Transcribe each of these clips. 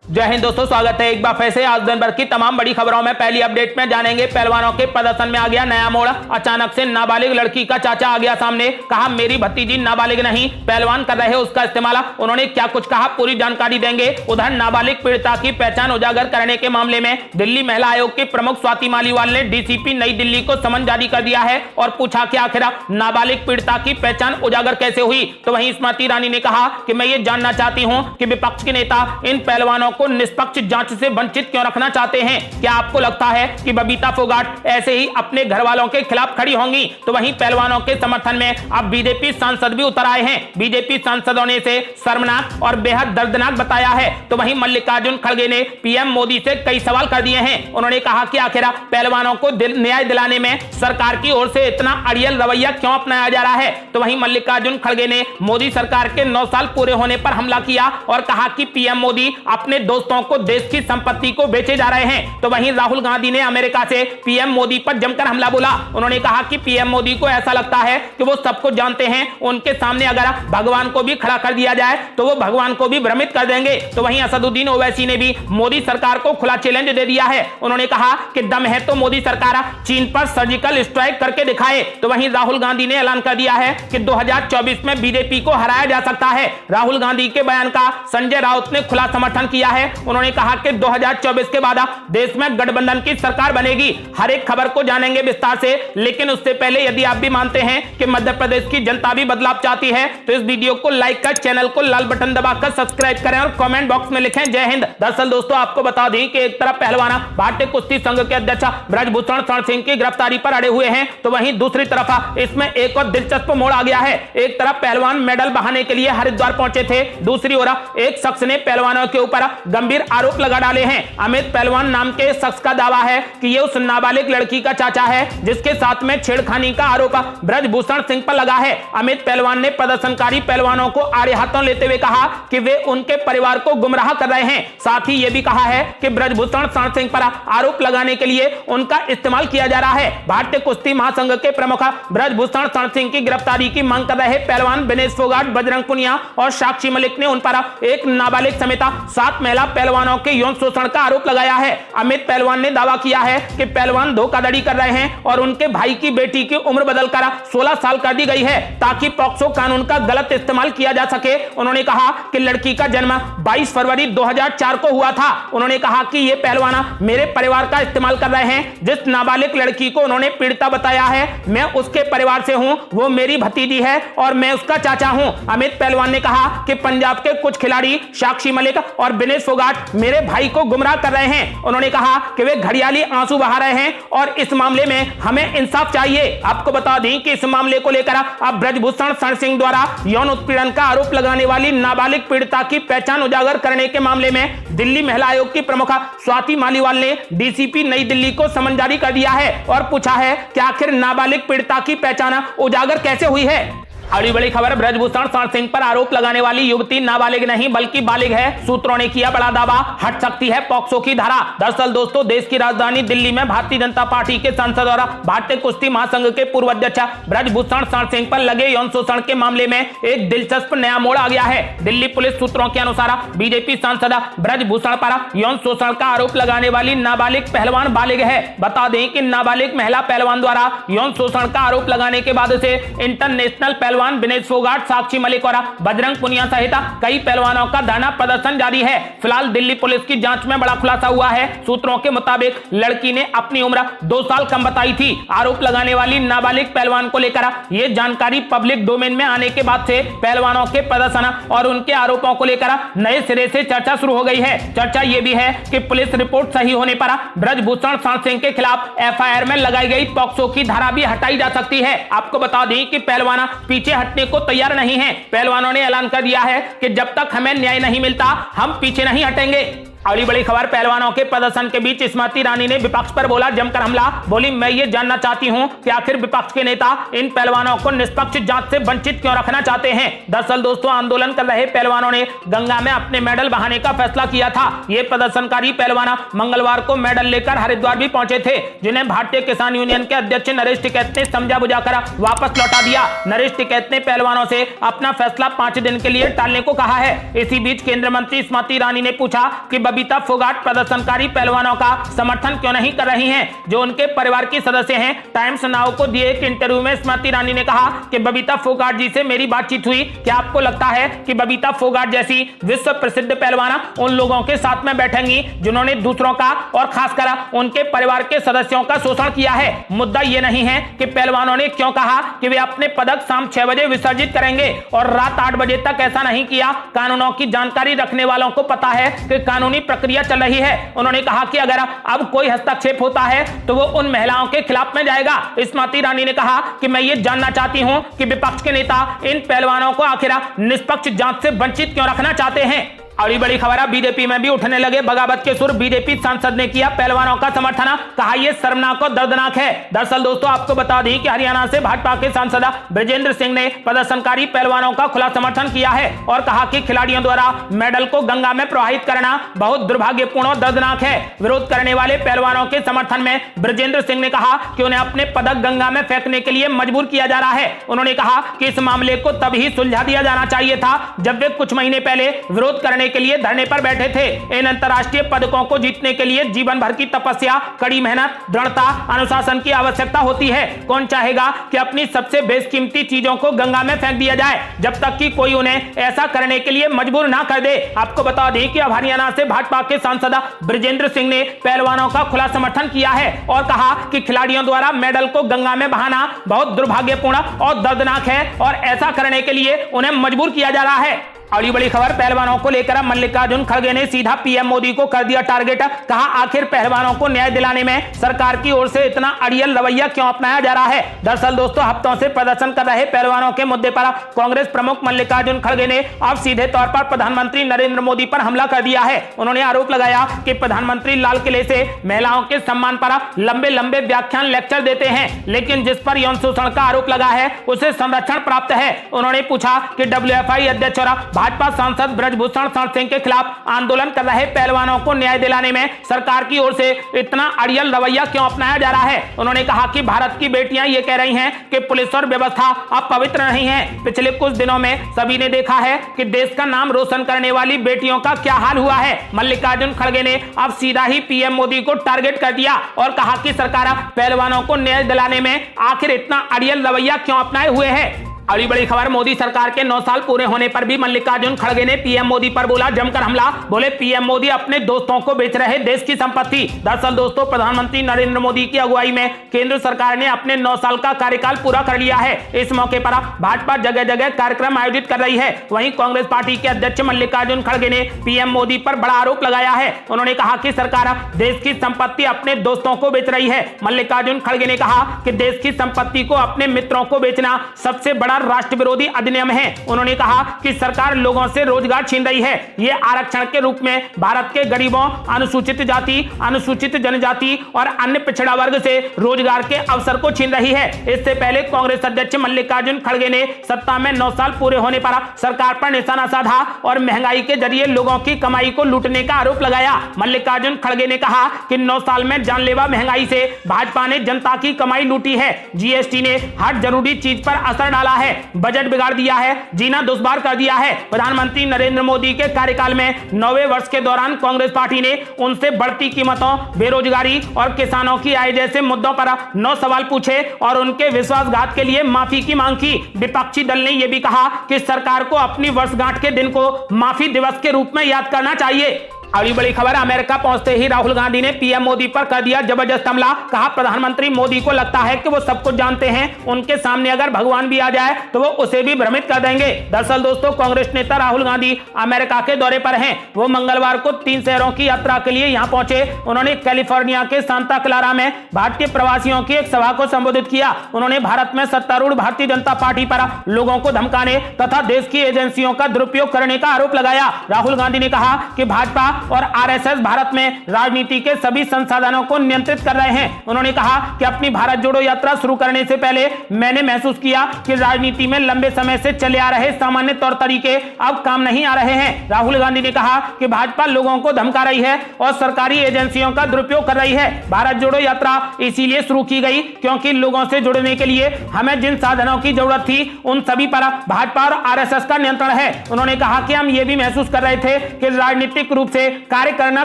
जय हिंद दोस्तों, स्वागत है एक बार फिर से। आज दिन भर की तमाम बड़ी खबरों में पहली अपडेट में जानेंगे पहलवानों के प्रदर्शन में आ गया नया मोड़। अचानक से नाबालिग लड़की का चाचा आ गया सामने, कहा मेरी भतीजी नाबालिग नहीं, पहलवान कर रहे उसका इस्तेमाल। उन्होंने क्या कुछ कहा पूरी जानकारी देंगे। उधर नाबालिग पीड़िता की पहचान उजागर करने के मामले में दिल्ली महिला आयोग की प्रमुख स्वाति मालीवाल ने डीसीपी नई दिल्ली को समन जारी कर दिया है और पूछा कि आखिर नाबालिग पीड़िता की पहचान उजागर कैसे हुई। तो वहीं स्मृति ईरानी ने कहा कि मैं ये जानना चाहती हूं कि विपक्ष के नेता इन पहलवानों को निष्पक्ष जांच से वंचित क्यों रखना चाहते हैं। क्या आपको लगता है कि बबीता फोगाट ऐसे ही अपने घर वालों के खिलाफ खड़ी होंगी। तो वहीं पहलवानों के समर्थन में अब बीजेपी सांसद भी उतर आए हैं। बीजेपी सांसदों ने इसे शर्मनाक और बेहद दर्दनाक बताया है। तो वहीं मल्लिकार्जुन खड़गे ने पीएम मोदी से कई सवाल कर दिए हैं। उन्होंने कहा कि आखिर पहलवानों को न्याय दिलाने में सरकार की ओर से इतना अड़ियल रवैया क्यों अपनाया जा रहा है। तो वहीं मल्लिकार्जुन खड़गे ने मोदी सरकार के 9 साल पूरे होने पर हमला किया और कहा कि पीएम मोदी अपने दोस्तों को देश की संपत्ति को बेचे जा रहे हैं। तो वहीं राहुल गांधी ने अमेरिका से पीएम मोदी पर जमकर हमला बोला। उन्होंने कहा कि पीएम मोदी को ऐसा लगता है कि वो सब कुछ जानते हैं, उनके सामने अगर भगवान को भी खड़ा कर दिया जाए तो वो भगवान को भी भ्रमित कर देंगे। तो वहीं असदुद्दीन ओवैसी ने भी मोदी सरकार को खुला चैलेंज दे दिया है। उन्होंने कहा कि दम है तो मोदी सरकार चीन पर सर्जिकल स्ट्राइक करके दिखाए। तो वहीं राहुल गांधी ने ऐलान कर दिया है कि 2024 में बीजेपी को हराया जा सकता है। राहुल गांधी के बयान का संजय राउत ने खुला समर्थन किया है। उन्होंने कहा कि 2024 के बाद देश में गठबंधन की सरकार बनेगी। हर एक खबर को जानेंगे विस्तार से, लेकिन उससे पहले यदि आप भी मानते हैं कि मध्य प्रदेश की जनता भी बदलाव चाहती है तो इस वीडियो को लाइक कर चैनल को लाल बटन दबाकर सब्सक्राइब करें और कमेंट बॉक्स में लिखें जय हिंद। दरअसल दोस्तों आपको बता दें कि एक तरफ पहलवान भारतीय कुश्ती संघ के अध्यक्ष ब्रजभूषण शरण सिंह की गिरफ्तारी पर अड़े हुए हैं, तो वहीं दूसरी तरफ इसमें एक और दिलचस्प मोड़ आ गया है। एक तरफ पहलवान मेडल बहाने के लिए हरिद्वार पहुंचे थे, दूसरी ओर एक शख्स ने पहलवानों के ऊपर गंभीर आरोप लगा डाले हैं। अमित पहलवान नाम के शख्स का दावा है कि ये उस नाबालिग लड़की का चाचा है जिसके साथ में छेड़खानी का आरोप ब्रजभूषण सिंह पर लगा है। अमित पहलवान ने प्रदर्शनकारी पहलवानों को आड़े हाथों लेते हुए कहा कि वे उनके परिवार को गुमराह कर रहे हैं। साथ ही यह भी कहा है कि ब्रजभूषण शरण सिंह पर आरोप लगाने के लिए उनका इस्तेमाल किया जा रहा है। भारतीय कुश्ती महासंघ के प्रमुख ब्रजभूषण शरण सिंह की गिरफ्तारी की मांग कर रहे पहलवान विनेश फोगाट, बजरंग पुनिया और साक्षी मलिक ने उन पर एक नाबालिग समेत 7 महिला पहलवानों के यौन शोषण का आरोप लगाया है। अमित पहलवान ने दावा किया है कि पहलवान धोखाधड़ी कर रहे हैं और उनके भाई की बेटी की उम्र बदलकर 16 साल कर दी गई है ताकि पॉक्सो कानून का गलत इस्तेमाल किया जा सके। उन्होंने कहा कि लड़की का जन्म 22 फरवरी 2004 को हुआ था। उन्होंने कहा कि ये पहलवान मेरे परिवार का इस्तेमाल कर रहे हैं। जिस नाबालिग लड़की को उन्होंने पीड़िता बताया है मैं उसके परिवार से हूं, वो मेरी भतीजी है और मैं उसका चाचा हूं। अमित पहलवान ने कहा कि पंजाब के कुछ खिलाड़ी साक्षी मलिक और विनेश फोगाट मेरे भाई को गुमराह कर रहे हैं। उन्होंने कहा कि वे घड़ियाली आंसू बहा रहे हैं और इस मामले में हमें इंसाफ चाहिए। आपको बता दें कि इस मामले को लेकर अब ब्रजभूषण शरण सिंह द्वारा यौन उत्पीड़न का आरोप लगाने वाली नाबालिग पीड़िता की पहचान उजागर करने के मामले में दिल्ली महिला आयोग की प्रमुख स्वाति मालीवाल ने डीसीपी नई दिल्ली को समन जारी कर दिया है और पूछा है कि आखिर नाबालिग पीड़िता की पहचान उजागर कैसे हुई है। अगली बड़ी खबर, ब्रजभूषण शरण सिंह पर आरोप लगाने वाली युवती नाबालिग नहीं बल्कि बालिग है। सूत्रों ने किया बड़ा दावा, हट सकती है पॉक्सो की धारा। दरअसल दोस्तों देश की राजधानी दिल्ली में भारतीय जनता पार्टी के सांसद और भारतीय कुश्ती महासंघ के पूर्व अध्यक्ष ब्रजभूषण शरण सिंह पर लगे यौन शोषण के मामले में एक दिलचस्प नया मोड़ आ गया है। दिल्ली पुलिस सूत्रों के अनुसार बीजेपी सांसद ब्रजभूषण पर यौन शोषण का आरोप लगाने वाली नाबालिग पहलवान बालिग है। बता दें कि नाबालिग महिला पहलवान द्वारा यौन शोषण का आरोप लगाने के बाद से इंटरनेशनल पहलवान विनेश फोगाट, साक्षी मलिक और बजरंग पुनिया सहित कई पहलवानों का धरना प्रदर्शन जारी है। फिलहाल दिल्ली पुलिस की जांच में बड़ा खुलासा हुआ है। सूत्रों के मुताबिक लड़की ने अपनी उम्र 2 साल कम बताई थी। आरोप लगाने वाली नाबालिग पहलवान को लेकर यह जानकारी पब्लिक डोमेन में आने के बाद से पहलवानों के प्रदर्शन और उनके आरोपों को लेकर नए सिरे से चर्चा शुरू हो गई है। चर्चा यह भी है कि पुलिस रिपोर्ट सही होने पर ब्रजभूषण शरण सिंह के खिलाफ एफआईआर में लगाई गई पॉक्सो की धारा भी हटाई जा सकती है। आपको बता दें कि पहलवान पीछे हटने को तैयार नहीं है। पहलवानों ने ऐलान कर दिया है कि जब तक हमें न्याय नहीं मिलता हम पीछे नहीं हटेंगे। अगली बड़ी खबर, पहलवानों के प्रदर्शन के बीच स्मृति ईरानी ने विपक्ष पर बोला जमकर हमला। बोली मैं ये जानना चाहती हूं कि आखिर विपक्ष के नेता इन पहलवानों को निष्पक्ष जांच से वंचित क्यों रखना चाहते हैं। दरअसल दोस्तों आंदोलन कर रहे पहलवानों ने गंगा में अपने मेडल बहाने का फैसला किया था। ये प्रदर्शनकारी पहलवान मंगलवार को मेडल लेकर हरिद्वार भी पहुंचे थे, जिन्हें भारतीय किसान यूनियन के अध्यक्ष नरेश टिकैत ने समझा बुझाकर वापस लौटा दिया। नरेश टिकैत ने पहलवानों से अपना फैसला 5 दिन के लिए टालने को कहा है। इसी बीच केंद्रीय मंत्री स्मृति ईरानी ने पूछा कि बबीता फोगाट प्रदर्शनकारी पहलवानों का समर्थन क्यों नहीं कर रही हैं, जो उनके परिवार की सदस्य हैं। टाइम्स नाउ को दिए एक इंटरव्यू में स्मृति ईरानी ने कहा कि बबीता फोगाट जी से मेरी बातचीत हुई। क्या आपको लगता है कि बबीता फोगाट जैसी विश्व प्रसिद्ध पहलवान उन लोगों के साथ में बैठेंगी जिन्होंने दूसरों का और खासकर उनके परिवार के सदस्यों का शोषण किया है? मुद्दा यह नहीं है कि पहलवानों ने क्यों कहा कि वे अपने पदक शाम 6 बजे विसर्जित करेंगे और रात 8 बजे तक ऐसा नहीं किया। कानूनों की जानकारी रखने वालों को पता है कि कानूनी प्रक्रिया चल रही है। उन्होंने कहा कि अगर अब कोई हस्तक्षेप होता है तो वो उन महिलाओं के खिलाफ में जाएगा। स्मृति ईरानी ने कहा कि मैं ये जानना चाहती हूं कि विपक्ष के नेता इन पहलवानों को आखिर निष्पक्ष जांच से वंचित क्यों रखना चाहते हैं। अगली बड़ी खबर है, बीजेपी में भी उठने लगे बगावत के सुर। बीजेपी सांसद ने किया पहलवानों का समर्थन, कहा यह शर्मनाक और दर्दनाक है। दरअसल दोस्तों आपको बता दें कि हरियाणा से भाजपा के सांसद बृजेंद्र सिंह ने प्रदर्शनकारी पहलवानों का खुला समर्थन किया है और कहा कि खिलाड़ियों द्वारा मेडल को गंगा में प्रवाहित करना बहुत दुर्भाग्यपूर्ण और दर्दनाक है। विरोध करने वाले पहलवानों के समर्थन में बृजेंद्र सिंह ने कहा कि उन्हें अपने पदक गंगा में फेंकने के लिए मजबूर किया जा रहा है। उन्होंने कहा कि इस मामले को तभी सुलझा दिया जाना चाहिए था जब वे कुछ महीने पहले विरोध करने के लिए धरने पर बैठे थे। इन अंतर्राष्ट्रीय पदकों को जीतने के लिए जीवन भर की तपस्या, कड़ी मेहनत, दृढ़ता, अनुशासन की आवश्यकता होती है। कौन चाहेगा कि अपनी सबसे बेशकीमती चीजों को गंगा में फेंक दिया जाए जब तक कि कोई उन्हें ऐसा करने के लिए मजबूर ना कर दे। आपको बता दें कि अब हरियाणा से भाजपा के सांसद बृजेंद्र सिंह ने पहलवानों का खुला समर्थन किया है और कहा कि खिलाड़ियों द्वारा मेडल को गंगा में बहाना बहुत दुर्भाग्यपूर्ण और दर्दनाक है और ऐसा करने के लिए उन्हें मजबूर किया जा रहा है। अगली बड़ी खबर, पहलवानों को लेकर मल्लिकार्जुन खड़गे ने सीधा पीएम मोदी को कर दिया टारगेट। कहा आखिर पहलवानों को न्याय दिलाने में सरकार की ओर से इतना अड़ियल रवैया क्यों अपनाया जा रहा है। दरअसल दोस्तों हफ्तों से प्रदर्शन कर रहे पहलवानों के मुद्दे पर कांग्रेस प्रमुख मल्लिकार्जुन खड़गे ने अब सीधे तौर पर प्रधानमंत्री नरेंद्र मोदी पर हमला कर दिया है। उन्होंने आरोप लगाया कि प्रधानमंत्री लाल किले से महिलाओं के सम्मान पर लंबे लंबे व्याख्यान लेक्चर देते हैं, लेकिन जिस पर यौन शोषण का आरोप लगा है उसे संरक्षण प्राप्त है। उन्होंने पूछा कि WFI अध्यक्ष और भाजपा सांसद ब्रजभूषण शरण सिंह के खिलाफ आंदोलन कर रहे पहलवानों को न्याय दिलाने में सरकार की ओर से इतना अड़ियल रवैया क्यों अपनाया जा रहा है। उन्होंने कहा कि भारत की बेटियां ये कह रही हैं कि पुलिस और व्यवस्था अब पवित्र नहीं है। पिछले कुछ दिनों में सभी ने देखा है कि देश का नाम रोशन करने वाली बेटियों का क्या हाल हुआ है। मल्लिकार्जुन खड़गे ने अब सीधा ही पीएम मोदी को टारगेट कर दिया और कहा कि सरकार पहलवानों को न्याय दिलाने में आखिर इतना अड़ियल रवैया क्यों अपनाए हुए है। अगली बड़ी खबर, मोदी सरकार के 9 साल पूरे होने पर भी मल्लिकार्जुन खड़गे ने पीएम मोदी पर बोला जमकर हमला। बोले पीएम मोदी अपने दोस्तों को बेच रहे देश की संपत्ति। दरअसल दोस्तों प्रधानमंत्री नरेंद्र मोदी की अगुवाई में केंद्र सरकार ने अपने 9 साल का कार्यकाल पूरा कर लिया है। इस मौके पर भाजपा जगह जगह कार्यक्रम आयोजित कर रही है। वहीं कांग्रेस पार्टी के अध्यक्ष मल्लिकार्जुन खड़गे ने पीएम मोदी पर बड़ा आरोप लगाया है। उन्होंने कहा कि सरकार देश की संपत्ति अपने दोस्तों को बेच रही है। मल्लिकार्जुन खड़गे ने कहा कि देश की संपत्ति को अपने मित्रों को बेचना सबसे बड़ा राष्ट्र विरोधी अधिनियम है। उन्होंने कहा कि सरकार लोगों से रोजगार छीन रही है। ये आरक्षण के रूप में भारत के गरीबों, अनुसूचित जाति, अनुसूचित जनजाति और अन्य पिछड़ा वर्ग से रोजगार के अवसर को छीन रही है। इससे पहले कांग्रेस अध्यक्ष मल्लिकार्जुन खड़गे ने सत्ता में 9 साल पूरे होने पर सरकार पर निशाना साधा और महंगाई के जरिए लोगों की कमाई को लूटने का आरोप लगाया। मल्लिकार्जुन खड़गे ने कहा कि 9 साल में जानलेवा महंगाई से भाजपा ने जनता की कमाई लूटी है। जीएसटी ने हर जरूरी चीज पर असर डाला है, बजट बिगाड़ दिया है, जीना दुश्वार कर दिया है। प्रधानमंत्री नरेंद्र मोदी के कार्यकाल में 9वें वर्ष के दौरान कांग्रेस पार्टी ने उनसे बढ़ती कीमतों, बेरोजगारी और किसानों की आय जैसे मुद्दों पर 9 सवाल पूछे और उनके विश्वासघात के लिए माफी की मांग की। विपक्षी दल ने यह भी कहा कि सरकार को अपनी वर्षगांठ के दिन को माफी दिवस के रूप में याद करना चाहिए। अगली बड़ी खबर, अमेरिका पहुंचते ही राहुल गांधी ने पीएम मोदी पर कर दिया जबरदस्त हमला। कहा प्रधानमंत्री मोदी को लगता है कि वो सब कुछ जानते हैं, उनके सामने अगर भगवान भी आ जाए तो वो उसे भी भ्रमित कर देंगे। दरअसल दोस्तों कांग्रेस नेता राहुल गांधी अमेरिका के दौरे पर हैं। वो मंगलवार को 3 शहरों की यात्रा के लिए यहां पहुंचे। उन्होंने कैलिफोर्निया के सांता क्लारा में भारतीय प्रवासियों की एक सभा को संबोधित किया। उन्होंने भारत में सत्तारूढ़ भारतीय जनता पार्टी पर लोगों को धमकाने तथा देश की एजेंसियों का दुरुपयोग करने का आरोप लगाया। राहुल गांधी ने कहा कि भाजपा और आरएसएस भारत में राजनीति के सभी संसाधनों को नियंत्रित कर रहे हैं। उन्होंने कहा कि अपनी भारत जोड़ो यात्रा शुरू करने से पहले मैंने महसूस किया कि राजनीति में लंबे समय से चले आ रहे सामान्य तौर तरीके अब काम नहीं आ रहे हैं। राहुल गांधी ने कहा कि भाजपा लोगों को धमका रही है और सरकारी एजेंसियों का दुरुपयोग कर रही है। भारत जोड़ो यात्रा इसीलिए शुरू की गई क्योंकि लोगों से जुड़ने के लिए हमें जिन साधनों की जरूरत थी उन सभी पर भाजपा और आरएसएस का नियंत्रण है। उन्होंने कहा कि हम ये भी महसूस कर रहे थे कि राजनीतिक रूप से में कार्य करना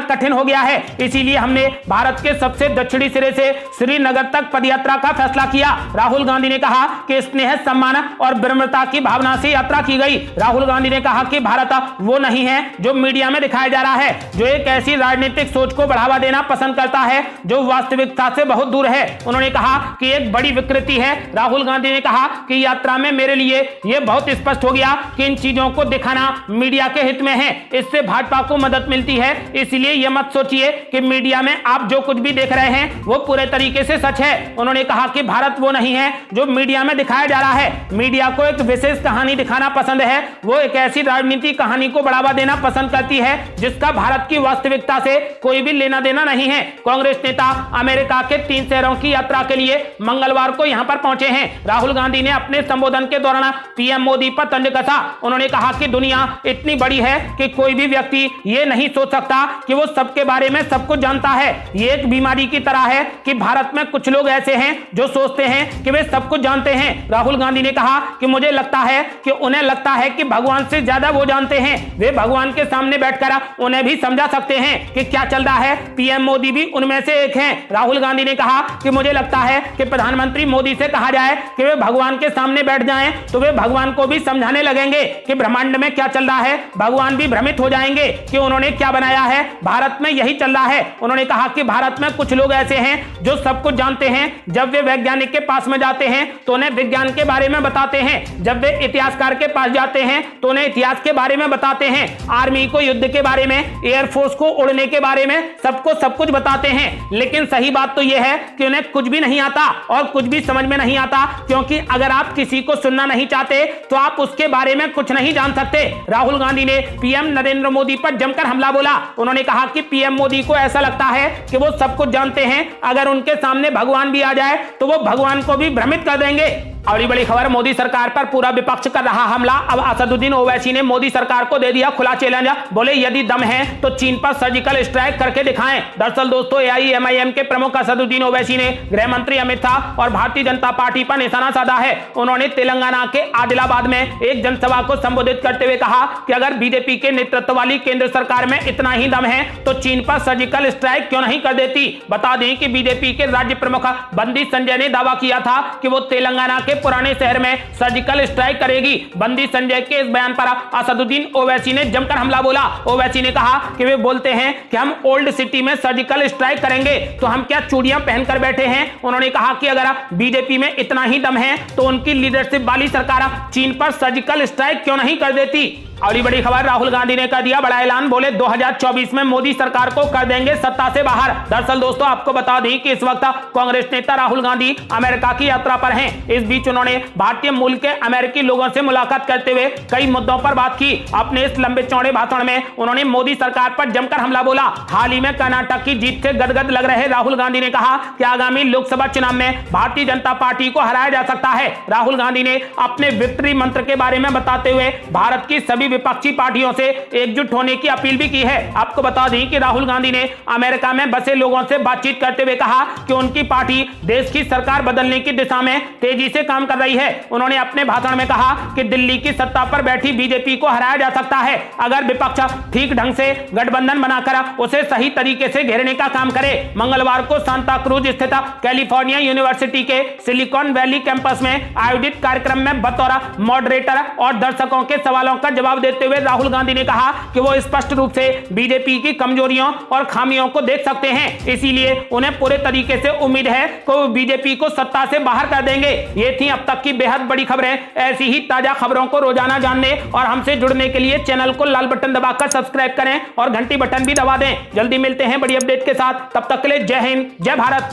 कठिन हो गया है। इसीलिए हमने भारत के सबसे दक्षिणी सिरे से श्रीनगर तक पदयात्रा का फैसला किया। राहुल गांधी ने कहा कि स्नेह, सम्मान और विनम्रता की भावना से यात्रा की गई। राहुल गांधी ने कहा कि भारत वो नहीं है जो मीडिया में दिखाया जा रहा है, जो एक ऐसी राजनीतिक सोच को बढ़ावा देना पसंद करता है जो वास्तविकता से बहुत दूर है। उन्होंने कहा कि एक बड़ी विकृति है। राहुल गांधी ने कहा कि यात्रा में मेरे लिए यह बहुत स्पष्ट हो गया कि इन चीजों को दिखाना मीडिया के हित में है, इससे भाजपा को मदद मिलती है। इसलिए यह मत सोचिए कि मीडिया में आप जो कुछ भी देख रहे हैं वो पूरे तरीके से सच है। उन्होंने कहा कि भारत वो नहीं है जो मीडिया में दिखाया जा रहा है। मीडिया को एक विशेष कहानी दिखाना पसंद है, वो एक ऐसी राजनीति कहानी को बढ़ावा देना पसंद करती है जिसका भारत की वास्तविकता से कोई भी लेना देना नहीं है। कांग्रेस नेता अमेरिका के 3 शहरों की यात्रा के लिए मंगलवार को यहां पर पहुंचे हैं। राहुल गांधी ने अपने संबोधन के दौरान पीएम मोदी पर तंज कसा। उन्होंने कहा कि दुनिया इतनी बड़ी है कि कोई भी व्यक्ति ये नहीं सोच सकता कि वो सबके बारे में सब कुछ जानता है। ये एक बीमारी की तरह है कि भारत में कुछ लोग ऐसे हैं जो सोचते हैं कि वे सब कुछ जानते हैं। राहुल गांधी ने कहा कि मुझे लगता है कि उन्हें लगता है कि भगवान से ज्यादा वो जानते हैं। वे भगवान के सामने बैठकर उन्हें भी समझा सकते हैं कि क्या चल रहा है। पीएम मोदी भी उनमें से एक हैं। राहुल गांधी ने कहा कि मुझे लगता है कि प्रधानमंत्री मोदी से कहा जाए कि वे भगवान के सामने बैठ जाएं तो वे भगवान को भी समझाने लगेंगे कि ब्रह्मांड में क्या चल रहा है। भगवान भी भ्रमित हो जाएंगे कि उन्होंने क्या बनाया है। भारत में यही चल रहा है। उन्होंने कहा कि भारत में कुछ लोग ऐसे हैं जो सब कुछ जानते हैं। जब वे वैज्ञानिक के पास में जाते हैं तो उन्हें विज्ञान के बारे में बताते हैं। जब वे इतिहासकार के पास जाते हैं तो उन्हें इतिहास के बारे में बताते हैं। आर्मी को युद्ध के बारे में, एयरफोर्स को उड़ने के बारे में सबको सब कुछ बताते हैं। लेकिन सही बात तो यह है कि उन्हें कुछ भी नहीं आता और कुछ भी समझ में नहीं आता, क्योंकि अगर आप किसी को सुनना नहीं चाहते तो आप उसके बारे में कुछ नहीं जान सकते। राहुल गांधी ने पीएम नरेंद्र मोदी पर जमकर हमला बोला। उन्होंने कहा कि पीएम मोदी को ऐसा लगता है कि वो सब कुछ जानते हैं। अगर उनके सामने भगवान भी आ जाए तो वो भगवान को भी भ्रमित कर देंगे। और बड़ी खबर, मोदी सरकार पर पूरा विपक्ष कर रहा हमला। अब असदुद्दीन ओवैसी ने मोदी सरकार को दे दिया खुला चैलेंज। बोले यदि दम है तो चीन पर सर्जिकल स्ट्राइक करके दिखाएं। दरअसल दोस्तों, एआईएमआईएम के प्रमुख असदुद्दीन ओवैसी ने गृह मंत्री अमित शाह और भारतीय जनता पार्टी पर निशाना साधा है। उन्होंने तेलंगाना के आदिलाबाद में एक जनसभा को संबोधित करते हुए कहा कि अगर बीजेपी के नेतृत्व वाली केंद्र सरकार में इतना ही दम है तो चीन पर सर्जिकल स्ट्राइक क्यों नहीं कर देती। बता दें कि बीजेपी के राज्य प्रमुख बंदी संजय ने दावा किया था कि वो तेलंगाना के पुराने शहर में सर्जिकल स्ट्राइक करेगी। बंदी संजय के इस बयान पर असदुद्दीन ओवैसी ने जमकर हमला बोला। ओवैसी ने कहा कि वे बोलते हैं कि हम ओल्ड सिटी में सर्जिकल स्ट्राइक करेंगे तो हम क्या चूड़ियां पहनकर बैठे हैं। उन्होंने कहा कि अगर बीजेपी में इतना ही दम है तो उनकी लीडरशिप वाली सरकार चीन पर सर्जिकल स्ट्राइक क्यों नहीं कर देती। और ये बड़ी खबर, राहुल गांधी ने कर दिया बड़ा ऐलान। बोले 2024 में मोदी सरकार को कर देंगे सत्ता से बाहर। दरअसल दोस्तों, आपको बता दें कि इस वक्त कांग्रेस नेता राहुल गांधी अमेरिका की यात्रा पर हैं। इस बीच उन्होंने भारतीय मूल के अमेरिकी लोगों से मुलाकात करते हुए कई मुद्दों पर बात की। अपने इस लंबे चौड़े भाषण में उन्होंने मोदी सरकार पर जमकर हमला बोला। हाल ही में कर्नाटक की जीत से गदगद लग रहे राहुल गांधी ने कहा कि आगामी लोकसभा चुनाव में भारतीय जनता पार्टी को हराया जा सकता है। राहुल गांधी ने अपने विक्ट्री मंत्र के बारे में बताते हुए भारत की सभी विपक्षी पार्टियों से एकजुट होने की अपील भी की है। आपको बता दें कि राहुल गांधी ने अमेरिका में बसे लोगों से बातचीत करते हुए कहा कि उनकी पार्टी देश की सरकार बदलने की दिशा में तेजी से काम कर रही है। उन्होंने अपने भाषण में कहा कि दिल्ली की सत्ता पर बैठी बीजेपी को हराया जा सकता है अगर विपक्ष ठीक ढंग से गठबंधन बनाकर उसे सही तरीके से घेरने का काम करे। मंगलवार को सांता क्रूज स्थित कैलिफोर्निया यूनिवर्सिटी के सिलिकॉन वैली कैंपस में आयोजित कार्यक्रम में बतौर मॉडरेटर और दर्शकों के सवालों का जवाब देते हुए राहुल गांधी ने कहा कि वो स्पष्ट रूप से बीजेपी की कमजोरियों और खामियों को देख सकते हैं। इसीलिए उन्हें पूरे तरीके से उम्मीद है कि वो बीजेपी को सत्ता से बाहर कर देंगे। ये थी अब तक की बेहद बड़ी खबरें। ऐसी ही ताजा खबरों को रोजाना जानने और हमसे जुड़ने के लिए चैनल को लाल बटन दबाकर सब्सक्राइब करें और घंटी बटन भी दबा दें। जल्दी मिलते हैं बड़ी अपडेट के साथ। तब तक के लिए जय हिंद, जय भारत।